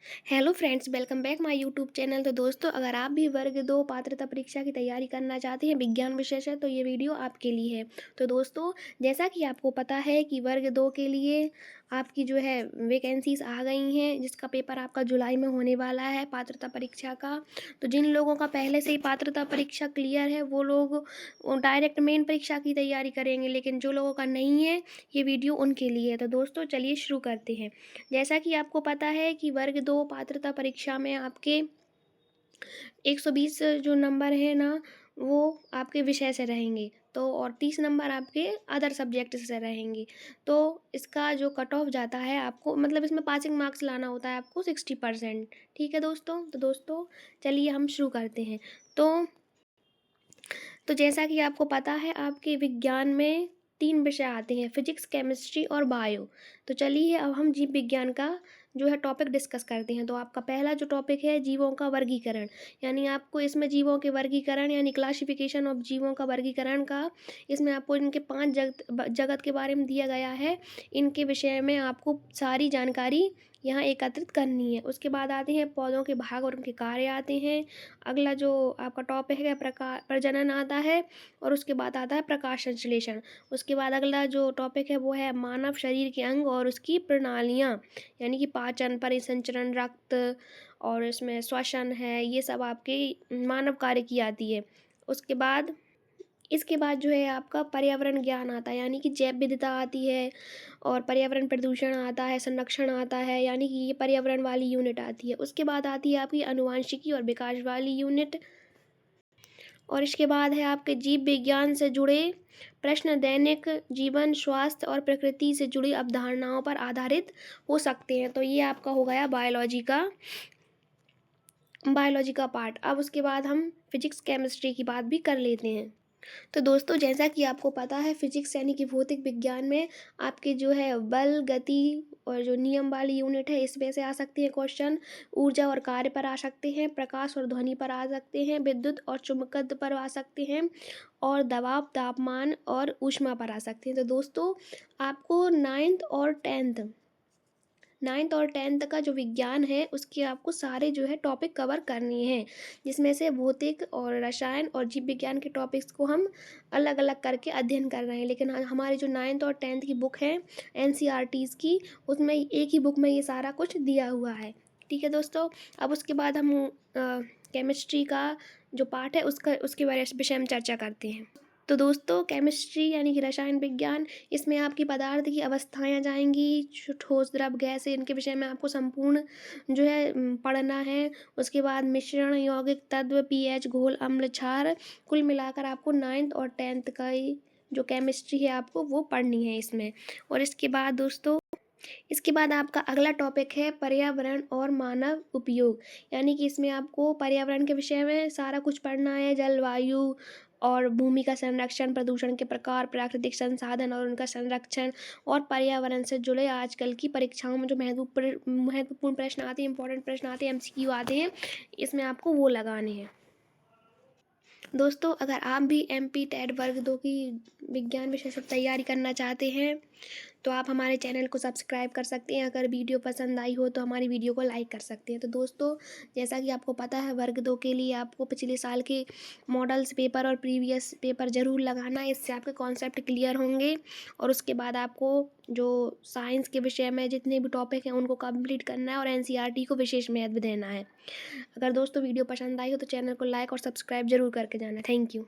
Hello friends, welcome back my YouTube channel. तो दोस्तों, अगर आप भी वर्ग 2 पात्रता परीक्षा की तैयारी करना चाहते हैं, विज्ञान विषय से, तो ये वीडियो आपके लिए है। तो दोस्तों, जैसा कि आपको पता है कि वर्ग 2 के लिए आपकी जो है वैकेंसीज़ आ गई हैं, जिसका पेपर आपका जुलाई में होने वाला है पात्रता परीक्षा का। तो जिन लोगों का पहले से ही पात्रता परीक्षा क्लियर है, वो लोग डायरेक्ट मेन परीक्षा की तैयारी करेंगे, लेकिन जो लोगों का नहीं है, ये वीडियो उनके लिए है। तो दोस्तों, चलिए शुरू करते हैं। जैसा कि आपको पता है कि वर्ग 2 पात्रता परीक्षा में आपके 120 जो नंबर हैं ना, वो आपके विषय से रहेंगे, तो और 30 नंबर आपके अदर सब्जेक्ट से रहेंगे। तो इसका जो कट ऑफ जाता है आपको, मतलब इसमें पासिंग मार्क्स लाना होता है आपको 60%। ठीक है दोस्तों? तो दोस्तों, चलिए हम शुरू करते हैं। तो तो जैसा कि आपको पता है, आपके विज्ञान में 3 विषय आते हैं, फिजिक्स, केमिस्ट्री और बायो। तो चलिए अब हम जीव विज्ञान का जो है टॉपिक डिस्कस करते हैं। तो आपका पहला जो टॉपिक है, जीवों का वर्गीकरण। यानी आपको इसमें जीवों के वर्गीकरण यानी क्लासिफिकेशन ऑफ जीवों का वर्गीकरण का, इसमें आपको इनके 5 जगत के बारे में दिया गया है। इनके विषय में आपको सारी जानकारी यहाँ एकत्रित करनी है। उसके बाद आते हैं पौधों के भाग और उनके कार्य आते हैं। अगला जो आपका टॉपिक है, प्रजनन आता है। और उसके बाद आता है प्रकाश संश्लेषण। उसके बाद अगला जो टॉपिक है, वो है मानव शरीर के अंग और उसकी प्रणालियाँ, यानी कि पाचन, परिसंचरण, रक्त, और इसमें श्वसन है, ये सब आपके मानव कार्य की आती है। उसके बाद इसके बाद जो है आपका पर्यावरण ज्ञान आता है, यानी कि जैव विविधता आती है, और पर्यावरण प्रदूषण आता है, संरक्षण आता है, यानी कि ये पर्यावरण वाली यूनिट आती है। उसके बाद आती है आपकी आनुवांशिकी और विकास वाली यूनिट। और इसके बाद है आपके जीव विज्ञान से जुड़े प्रश्न, दैनिक जीवन, स्वास्थ्य और प्रकृति से जुड़ी अवधारणाओं पर आधारित हो सकते हैं। तो ये आपका हो गया बायोलॉजी का पार्ट। अब उसके बाद हम फिजिक्स केमिस्ट्री की बात भी कर लेते हैं। तो दोस्तों, जैसा कि आपको पता है, फिजिक्स यानी कि भौतिक विज्ञान में आपके जो है बल, गति और जो नियम वाली यूनिट है, इसमें से आ सकती है क्वेश्चन। ऊर्जा और कार्य पर आ सकते हैं, प्रकाश और ध्वनि पर आ सकते हैं, विद्युत और चुंबकत्व पर आ सकते हैं, और दबाव, तापमान और ऊष्मा पर आ सकते हैं। तो दोस्तों, आपको नाइन्थ और टेंथ का जो विज्ञान है, उसके आपको सारे जो है टॉपिक कवर करने हैं, जिसमें से भौतिक और रसायन और जीव विज्ञान के टॉपिक्स को हम अलग अलग करके अध्ययन कर रहे हैं। लेकिन हमारी जो नाइन्थ और टेंथ की बुक है, एनसीईआरटीज़ की, उसमें एक ही बुक में ये सारा कुछ दिया हुआ है। ठीक है दोस्तों? अब उसके बाद हम केमिस्ट्री का जो पार्ट है, उसके विषय में चर्चा करते हैं। तो दोस्तों, केमिस्ट्री यानी कि रसायन विज्ञान, इसमें आपकी पदार्थ की अवस्थाएं आ जाएंगी, ठोस, द्रव, गैस, इनके विषय में आपको संपूर्ण जो है पढ़ना है। उसके बाद मिश्रण, यौगिक तत्व, पीएच, घोल, अम्ल, क्षार, कुल मिलाकर आपको नाइन्थ और टेंथ का ही जो केमिस्ट्री है, आपको वो पढ़नी है इसमें। और इसके बाद आपका अगला टॉपिक है पर्यावरण और मानव उपयोग। यानी कि इसमें आपको पर्यावरण के विषय में सारा कुछ पढ़ना है, जलवायु और भूमि का संरक्षण, प्रदूषण के प्रकार, प्राकृतिक संसाधन और उनका संरक्षण, और पर्यावरण से जुड़े आजकल की परीक्षाओं में जो महत्वपूर्ण प्रश्न आते हैं, इंपॉर्टेंट प्रश्न आते हैं, एमसीक्यू आते हैं, इसमें आपको वो लगाने हैं। दोस्तों, अगर आप भी एमपी टेट वर्ग 2 की विज्ञान विषय से तैयारी करना चाहते हैं, तो आप हमारे चैनल को सब्सक्राइब कर सकते हैं। अगर वीडियो पसंद आई हो तो हमारी वीडियो को लाइक कर सकते हैं। तो दोस्तों, जैसा कि आपको पता है, वर्ग 2 के लिए आपको पिछले साल के मॉडल्स पेपर और प्रीवियस पेपर ज़रूर लगाना है, इससे आपके कॉन्सेप्ट क्लियर होंगे। और उसके बाद आपको जो साइंस के विषय में जितने भी टॉपिक हैं, उनको कंप्लीट करना है और एनसीईआरटी को विशेष महत्व देना है। अगर दोस्तों वीडियो पसंद आई हो तो चैनल को लाइक और सब्सक्राइब ज़रूर करके जाना। Thank you.